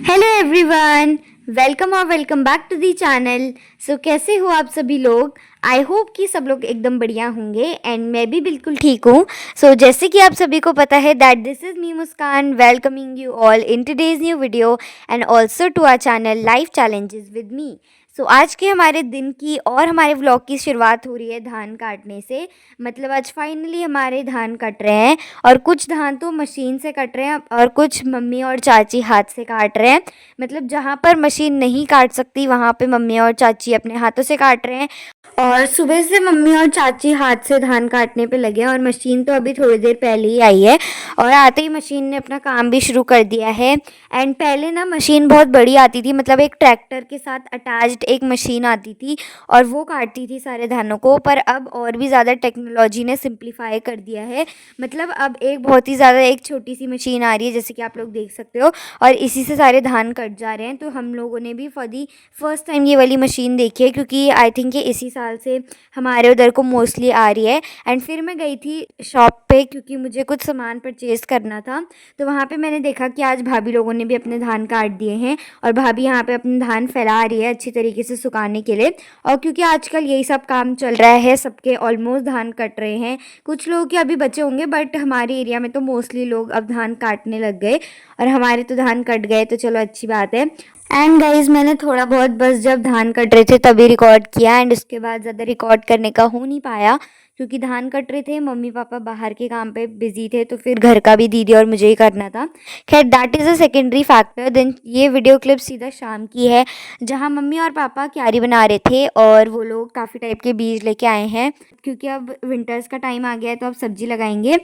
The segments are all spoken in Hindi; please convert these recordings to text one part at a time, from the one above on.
हेलो एवरीवन, वेलकम और welcome back to the channel. So कैसे हो आप सभी लोग? आई होप कि सब लोग एकदम बढ़िया होंगे एंड मैं भी बिल्कुल ठीक हूँ। सो जैसे कि आप सभी को पता है that this is me Muskan welcoming you all in today's new video and also to our channel Life Challenges with me. So आज के हमारे दिन की और हमारे व्लॉग की शुरुआत हो रही है धान काटने से। मतलब आज फाइनली हमारे धान कट रहे हैं और कुछ धान तो मशीन से कट रहे हैं और कुछ मम्मी और चाची हाथ से काट रहे हैं। मतलब जहाँ पर मशीन नहीं काट सकती वहाँ पे मम्मी और चाची अपने हाथों से काट रहे हैं। और सुबह से मम्मी और चाची हाथ से धान काटने पे लगे हैं और मशीन तो अभी थोड़ी देर पहले ही आई है और आते ही मशीन ने अपना काम भी शुरू कर दिया है। एंड पहले ना मशीन बहुत बड़ी आती थी, मतलब एक ट्रैक्टर के साथ अटैच्ड एक मशीन आती थी और वो काटती थी सारे धानों को। पर अब और भी ज़्यादा टेक्नोलॉजी ने सिंप्लीफाई कर दिया है। मतलब अब एक बहुत ही ज़्यादा एक छोटी सी मशीन आ रही है जैसे कि आप लोग देख सकते हो और इसी से सारे धान कट जा रहे हैं। तो हम लोगों ने भी फॉर दी फर्स्ट टाइम ये वाली मशीन देखी है क्योंकि आई थिंक ये इसी साल से हमारे उधर को मोस्टली आ रही है। एंड फिर मैं गई थी शॉप पे क्योंकि मुझे कुछ सामान परचेज़ करना था। तो वहाँ पे मैंने देखा कि आज भाभी लोगों ने भी अपने धान काट दिए हैं और भाभी यहाँ पे अपने धान फैला रही है अच्छी तरीके से सुखाने के लिए। और क्योंकि आजकल यही सब काम चल रहा है, सबके ऑलमोस्ट धान कट रहे हैं। कुछ लोगों के अभी बचे होंगे बट हमारे एरिया में तो मोस्टली लोग अब धान काटने लग गए और हमारे तो धान कट गए, तो चलो अच्छी बात है। एंड गाइज मैंने थोड़ा बहुत बस जब धान कट रहे थे तभी रिकॉर्ड किया एंड उसके बाद ज़्यादा रिकॉर्ड करने का हो नहीं पाया क्योंकि धान कट रहे थे, मम्मी पापा बाहर के काम पे बिजी थे तो फिर घर का भी दीदी और मुझे ही करना था। खैर that is a secondary factor. Then ये वीडियो क्लिप सीधा शाम की है जहाँ मम्मी और पापा क्यारी बना रहे थे और वो लोग काफ़ी टाइप के बीज लेके आए हैं क्योंकि अब विंटर्स का टाइम आ गया है तो अब सब्जी लगाएंगे।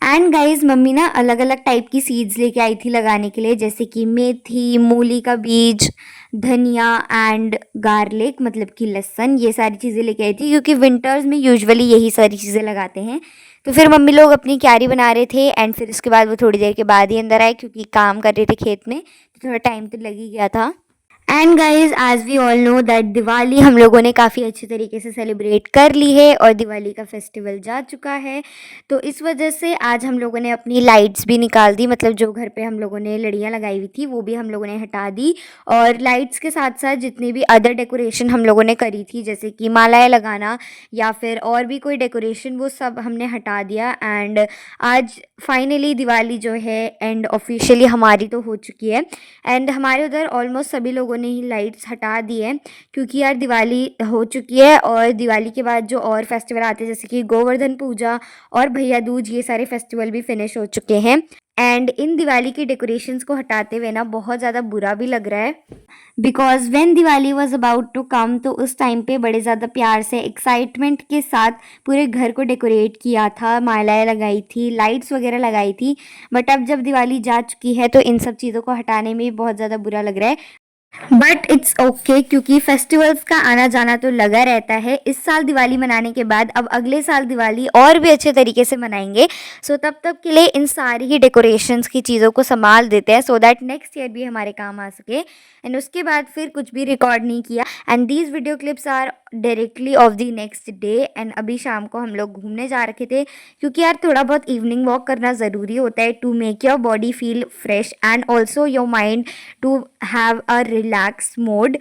एंड गाइज मम्मी ना अलग अलग टाइप की सीड्स लेके आई थी लगाने के लिए, जैसे कि मेथी, मूली का बीज, धनिया एंड गार्लिक मतलब कि लहसुन, ये सारी चीज़ें लेके आई थी क्योंकि विंटर्स में यूजुअली यही सारी चीज़ें लगाते हैं। तो फिर मम्मी लोग अपनी क्यारी बना रहे थे एंड फिर उसके बाद वो थोड़ी देर के बाद ही अंदर आए क्योंकि काम कर रहे थे खेत में, तो थोड़ा टाइम तो लग ही गया था। And guys as we all know that Diwali हम लोगों ने काफ़ी अच्छे तरीके से सेलिब्रेट कर ली है और दिवाली का फेस्टिवल जा चुका है। तो इस वजह से आज हम लोगों ने अपनी लाइट्स भी निकाल दी, मतलब जो घर पे हम लोगों ने लड़ियाँ लगाई हुई थी वो भी हम लोगों ने हटा दी। और लाइट्स के साथ साथ जितनी भी अदर डेकोरेशन हम लोगों ने करी थी जैसे कि मालाएं लगाना या फिर और भी कोई डेकोरेशन, वो सब हमने हटा दिया। एंड आज फाइनली दिवाली जो है एंड ऑफिशियली हमारी तो हो चुकी है। एंड हमारे उधर ऑलमोस्ट सभी लोगों ने ही लाइट्स हटा दी है क्योंकि यार दिवाली हो चुकी है और दिवाली के बाद जो और फेस्टिवल आते हैं जैसे कि गोवर्धन पूजा और भैया दूज, ये सारे फेस्टिवल भी फिनिश हो चुके हैं। एंड इन दिवाली की डेकोरेशंस को हटाते हुए ना बहुत ज़्यादा बुरा भी लग रहा है because when Diwali was about to come तो उस टाइम पे बड़े ज़्यादा प्यार से एक्साइटमेंट के साथ पूरे घर को डेकोरेट किया था, मालाएं लगाई थी, लाइट्स वगैरह लगाई थी। बट अब जब दिवाली जा चुकी है तो इन सब चीज़ों को हटाने में भी बहुत ज़्यादा बुरा लग रहा है। बट इट्स ओके क्योंकि फेस्टिवल्स का आना जाना तो लगा रहता है। इस साल दिवाली मनाने के बाद अब अगले साल दिवाली और भी अच्छे तरीके से मनाएंगे। सो तब तक के लिए इन सारी ही डेकोरेशंस की चीज़ों को संभाल देते हैं सो दैट नेक्स्ट ईयर भी हमारे काम आ सके। एंड उसके बाद फिर कुछ भी रिकॉर्ड नहीं किया and these video clips are directly of the next day. And अभी शाम को हम लोग घूमने जा रखे थे क्योंकि यार थोड़ा बहुत इवनिंग वॉक करना ज़रूरी होता है to make your body feel fresh and also your mind to have a relaxed mode.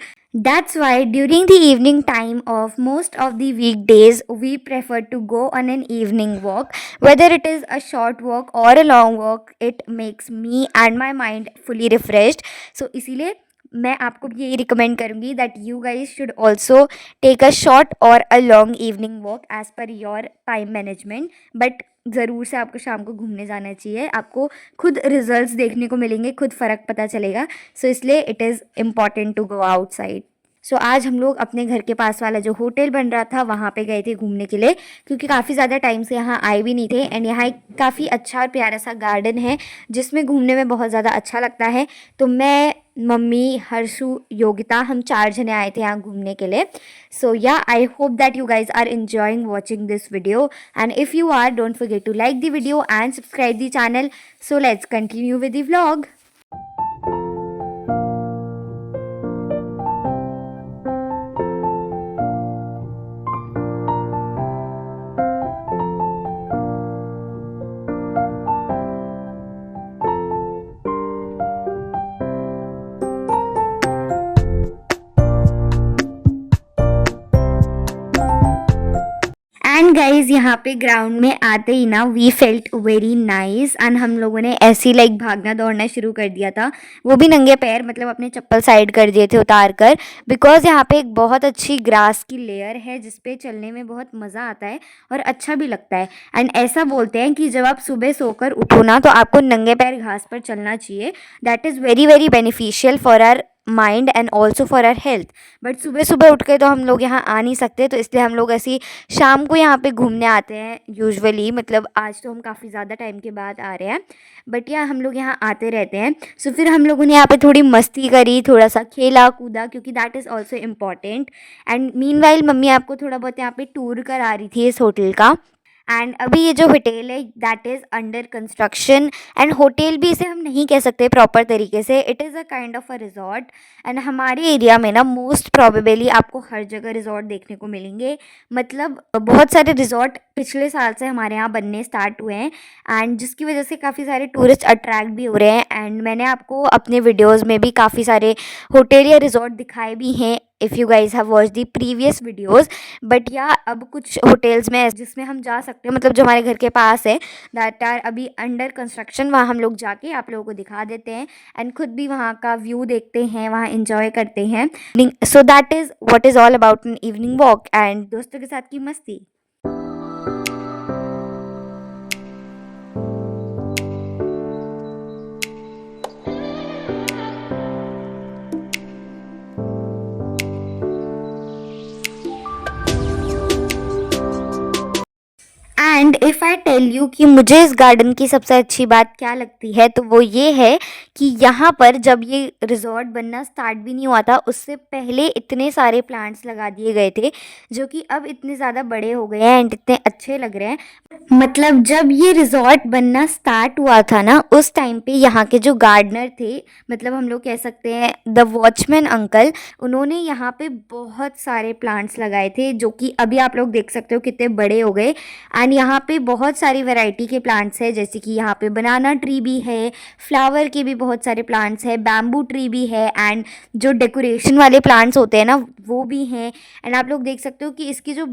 That's why during the evening time of most of the weekdays, we prefer to go on an evening walk. Whether it is a short walk or a long walk, it makes me and my mind fully refreshed. So इसीलिए मैं आपको भी यही रिकमेंड करूँगी that you guys should also take a short और a long evening walk as per your time management. But ज़रूर से आपको शाम को घूमने जाना चाहिए, आपको खुद रिजल्ट्स देखने को मिलेंगे, खुद फ़र्क पता चलेगा। सो इसलिए it is important to go outside. So आज हम लोग अपने घर के पास वाला जो होटल बन रहा था वहाँ पे गए थे घूमने के लिए क्योंकि काफ़ी ज़्यादा टाइम से यहाँ आए भी नहीं थे। एंड यहाँ एक काफ़ी अच्छा और प्यारा सा गार्डन है जिसमें घूमने में बहुत ज़्यादा अच्छा लगता है। तो मैं, मम्मी, हर्षु, योगिता, हम 4 जने आए थे यहाँ घूमने के लिए। सो या I hope that you guys are enjoying watching this video, and if you are, don't forget to like the video and subscribe the channel. So let's continue with the vlog. Guys यहाँ पे ग्राउंड में आते ही ना we felt very nice and हम लोगों ने ऐसे लाइक भागना दौड़ना शुरू कर दिया था, वो भी नंगे पैर, मतलब अपने चप्पल साइड कर दिए थे उतार कर, बिकॉज यहाँ पे एक बहुत अच्छी ग्रास की लेयर है जिस पे चलने में बहुत मज़ा आता है और अच्छा भी लगता है। एंड ऐसा बोलते हैं कि जब आप सुबह सोकर उठो ना तो आपको नंगे पैर घास पर चलना चाहिए, that is very very beneficial for our mind and also for our health. But सुबह सुबह उठ के तो हम लोग यहाँ आ नहीं सकते, तो इसलिए हम लोग ऐसी शाम को यहाँ पे घूमने आते हैं यूजुअली, मतलब आज तो हम काफ़ी ज़्यादा टाइम के बाद आ रहे हैं, बट या हम लोग यहाँ आते रहते हैं। सो फिर हम लोगों ने यहाँ पे थोड़ी मस्ती करी, थोड़ा सा खेला कूदा, क्योंकि that is also important. And meanwhile mummy आपको थोड़ा बहुत यहाँ पे टूर करा रही थी इस होटल का। एंड अभी ये जो होटल है that is under construction, and hotel भी इसे हम नहीं कह सकते प्रॉपर तरीके से, it is a kind of a resort. And हमारे एरिया में ना मोस्ट प्रोबेबली आपको हर जगह रिजॉर्ट देखने को मिलेंगे, मतलब बहुत सारे रिजॉर्ट पिछले साल से हमारे यहाँ बनने स्टार्ट हुए हैं, एंड जिसकी वजह से काफ़ी सारे टूरिस्ट अट्रैक्ट भी हो रहे हैं। एंड मैंने आपको अपने वीडियोज़ में भी काफ़ी सारे होटल या रिजॉर्ट दिखाए भी हैं, if you guys have watch the previous videos. But या अब कुछ होटल्स में जिसमें हम जा सकते हैं, मतलब जो हमारे घर के पास है, दैट आर अभी अंडर कंस्ट्रक्शन, वहाँ हम लोग जाके आप लोगों को दिखा देते हैं एंड खुद भी वहाँ का व्यू देखते हैं, वहाँ इंजॉय करते हैं। So that is what is all about an evening walk and दोस्तों के साथ की मस्ती। And if I tell you कि मुझे इस गार्डन की सबसे अच्छी बात क्या लगती है, तो वो ये है कि यहाँ पर जब ये रिजॉर्ट बनना स्टार्ट भी नहीं हुआ था उससे पहले इतने सारे प्लांट्स लगा दिए गए थे, जो कि अब इतने ज़्यादा बड़े हो गए हैं एंड इतने अच्छे लग रहे हैं। मतलब जब ये रिजॉर्ट बनना स्टार्ट हुआ था ना, उस टाइम पे यहाँ के जो गार्डनर थे, मतलब हम लोग कह सकते हैं द वॉचमैन अंकल, उन्होंने यहाँ पे बहुत सारे प्लांट्स लगाए थे, जो कि अभी आप लोग देख सकते हो कितने बड़े हो गए। एंड यहाँ पे बहुत सारी वैरायटी के प्लांट्स है, जैसे कि यहाँ पे बनाना ट्री भी है, फ्लावर के भी बहुत सारे प्लांट्स है, बैम्बू ट्री भी है, एंड जो डेकोरेशन वाले प्लांट्स होते हैं ना वो भी हैं। एंड आप लोग देख सकते हो कि इसकी जो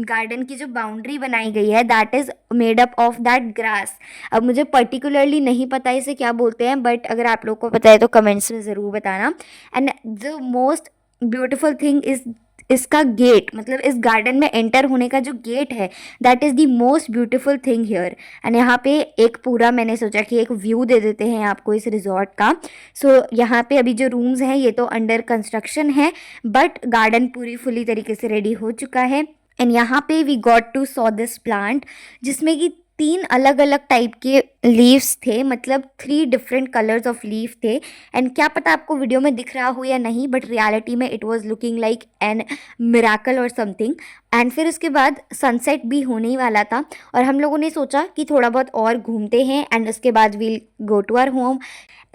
गार्डन की जो बाउंड्री बनाई गई है that is made up of that grass. अब मुझे पर्टिकुलरली नहीं पता इसे क्या बोलते हैं, बट अगर आप लोग को पता है तो कमेंट्स में ज़रूर बताना। And the most beautiful thing is इसका गेट, मतलब इस गार्डन में एंटर होने का जो गेट है that is the most beautiful thing here. And यहाँ पे एक पूरा मैंने सोचा कि एक व्यू दे देते हैं आपको इस रिजॉर्ट का। सो यहाँ पे अभी जो रूम्स हैं ये तो अंडर कंस्ट्रक्शन है, बट गार्डन पूरी फुली तरीके से रेडी हो चुका है। एंड यहाँ पे we got to saw this plant, जिसमें कि 3 अलग अलग टाइप के लीव्स थे, मतलब 3 डिफरेंट कलर्स ऑफ लीफ थे। एंड क्या पता आपको वीडियो में दिख रहा हो या नहीं, बट रियलिटी में it was looking like an miracle और समथिंग। एंड फिर उसके बाद सनसेट भी होने ही वाला था और हम लोगों ने सोचा कि थोड़ा बहुत और घूमते हैं एंड उसके बाद we'll go to our home,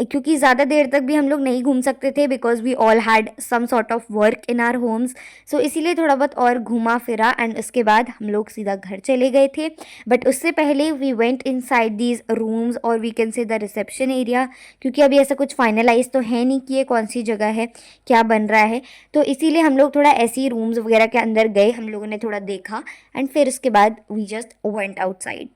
क्योंकि ज़्यादा देर तक भी हम लोग नहीं घूम सकते थे because we all had some sort of work in our homes. So इसीलिए थोड़ा बहुत और घूमा फिरा एंड उसके बाद हम लोग सीधा घर चले गए थे। बट उससे पहले we went inside these rooms, और we can see the reception area, क्योंकि अभी ऐसा कुछ फाइनलाइज तो है नहीं कि ये कौन सी जगह है, क्या बन रहा है, तो इसीलिए हम लोग थोड़ा ऐसे ही रूम्स वगैरह के अंदर गए, हम लोगों ने थोड़ा देखा एंड फिर उसके बाद वी जस्ट वेंट आउटसाइड।